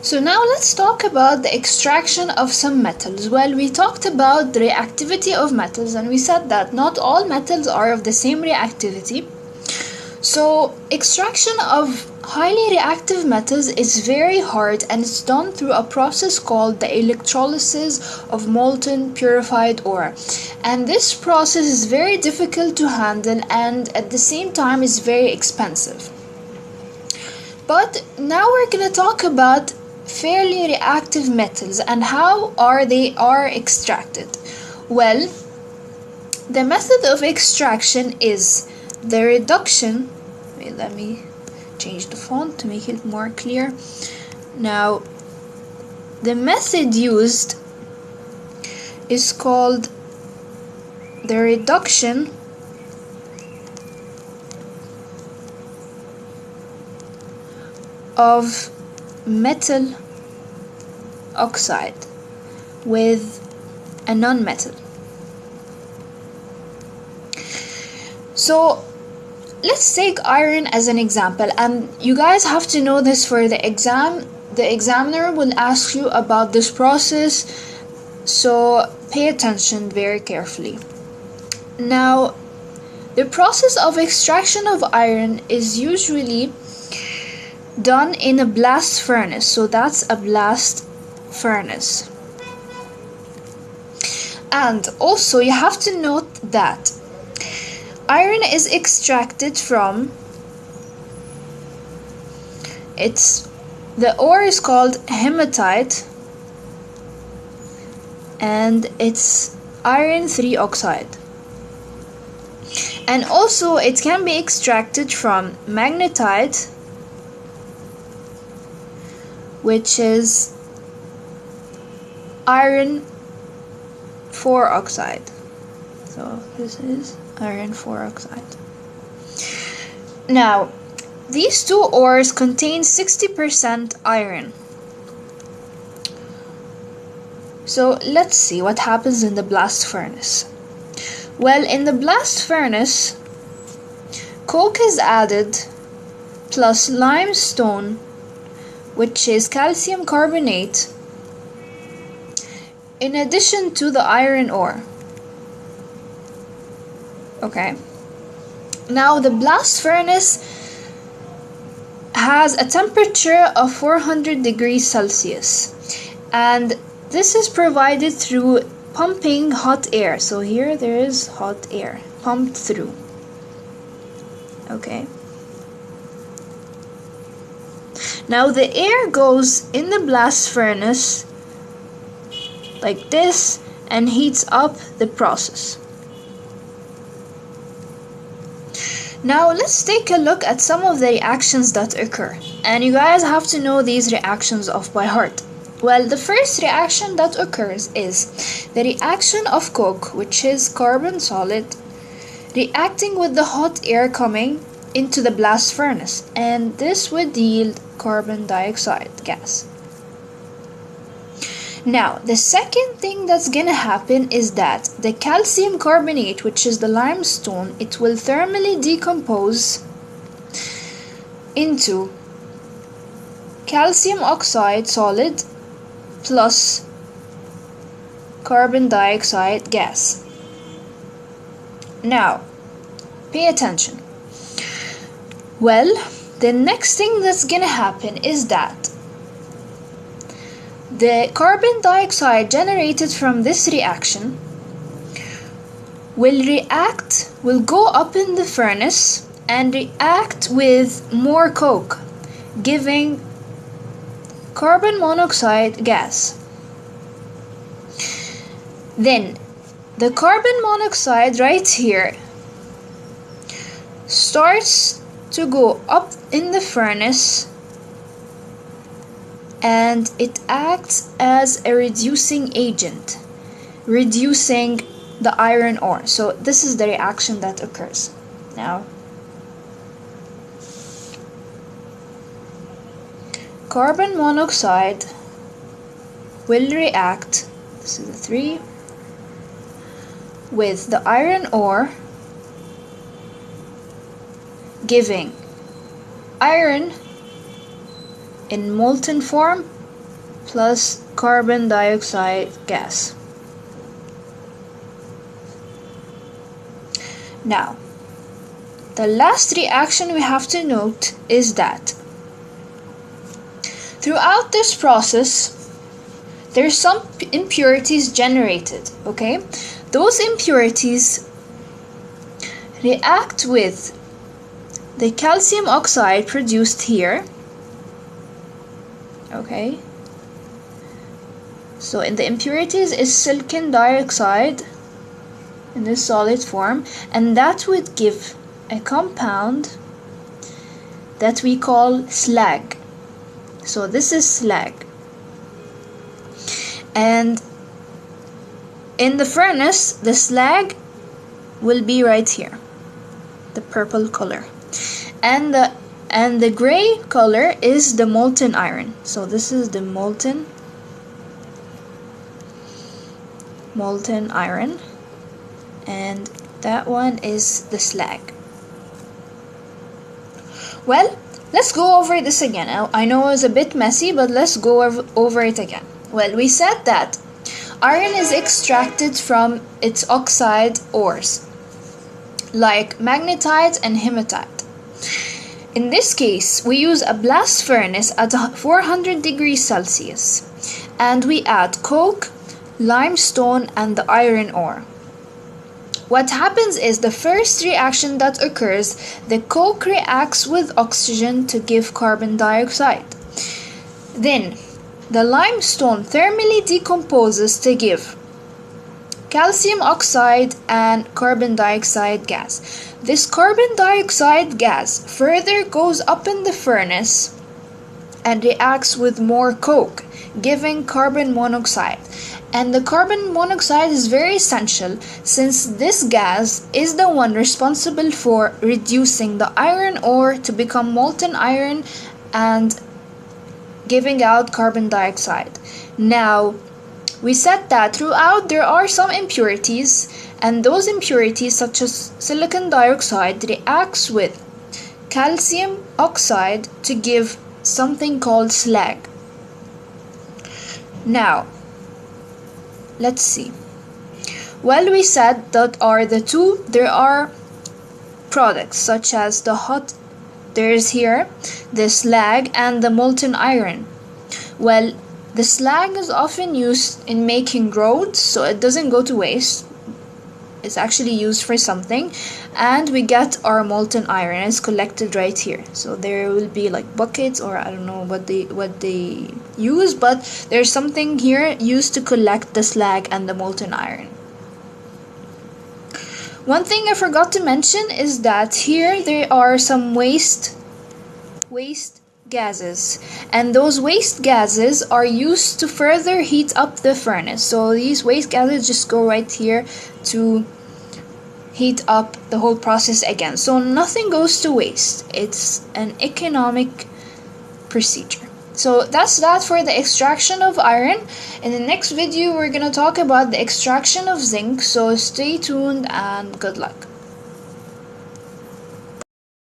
So now let's talk about the extraction of some metals. Well, we talked about the reactivity of metals and we said that not all metals are of the same reactivity. So extraction of highly reactive metals is very hard and it's done through a process called the electrolysis of molten purified ore. And this process is very difficult to handle and at the same time is very expensive. But now we're going to talk about fairly reactive metals and how they are extracted. Well, the method of extraction is the reduction. Wait, let me change the font to make it more clear. Now, the method used is called the reduction of metal oxide with a non-metal. So let's take iron as an example, and you guys have to know this for the exam. The examiner will ask you about this process, so pay attention very carefully. Now, the process of extraction of iron is usually done in a blast furnace. So that's a blast furnace. And also you have to note that iron is extracted from the ore is called hematite and it's iron 3 oxide. And also it can be extracted from magnetite, which is iron 4 oxide. So this is iron 4 oxide. Now, these two ores contain 60% iron. So let's see what happens in the blast furnace. Well, in the blast furnace, coke is added plus limestone, which is calcium carbonate, in addition to the iron ore. Okay. Now the blast furnace has a temperature of 400 degrees Celsius, and this is provided through pumping hot air. So here there is hot air pumped through. Okay. Now the air goes in the blast furnace like this and heats up the process. Now let's take a look at some of the reactions that occur, and you guys have to know these reactions off by heart. Well, the first reaction that occurs is the reaction of coke, which is carbon solid, reacting with the hot air coming into the blast furnace, and this would yield carbon dioxide gas. Now, the second thing that's gonna happen is that the calcium carbonate, which is the limestone, it will thermally decompose into calcium oxide solid plus carbon dioxide gas. Now, pay attention. Well, the next thing that's gonna happen is that the carbon dioxide generated from this reaction will go up in the furnace and react with more coke, giving carbon monoxide gas. Then the carbon monoxide right here starts to go up in the furnace and it acts as a reducing agent, reducing the iron ore. So this is the reaction that occurs. Now, carbon monoxide will react, this is the 3, with the iron ore, giving iron in molten form plus carbon dioxide gas. Now, the last reaction we have to note is that throughout this process, there's some impurities generated, okay? Those impurities react with the calcium oxide produced here, okay? So in the impurities is silicon dioxide in this solid form, and that would give a compound that we call slag. So this is slag. And in the furnace, the slag will be right here, the purple color, and the gray color is the molten iron. So this is the molten iron, and that one is the slag. Well, let's go over this again. I know it was a bit messy, but let's go over it again. Well, we said that iron is extracted from its oxide ores, like magnetite and hematite. In this case, we use a blast furnace at 400 degrees Celsius, and we add coke, limestone, and the iron ore. What happens is the first reaction that occurs, the coke reacts with oxygen to give carbon dioxide. Then, the limestone thermally decomposes to give calcium oxide and carbon dioxide gas. This carbon dioxide gas further goes up in the furnace and reacts with more coke, giving carbon monoxide. And the carbon monoxide is very essential since this gas is the one responsible for reducing the iron ore to become molten iron and giving out carbon dioxide. Now, we said that throughout there are some impurities, and those impurities such as silicon dioxide reacts with calcium oxide to give something called slag. Now, let's see. Well, we said that there are products such as there's here the slag and the molten iron. Well, the slag is often used in making roads, so it doesn't go to waste. It's actually used for something, and we get our molten iron. It's collected right here. So there will be like buckets, or I don't know what they use, but there's something here used to collect the slag and the molten iron. One thing I forgot to mention is that here there are some waste gases, and those waste gases are used to further heat up the furnace. So these waste gases just go right here to heat up the whole process again. So nothing goes to waste. It's an economic procedure. So that's that for the extraction of iron. In the next video, we're gonna talk about the extraction of zinc. So stay tuned and good luck.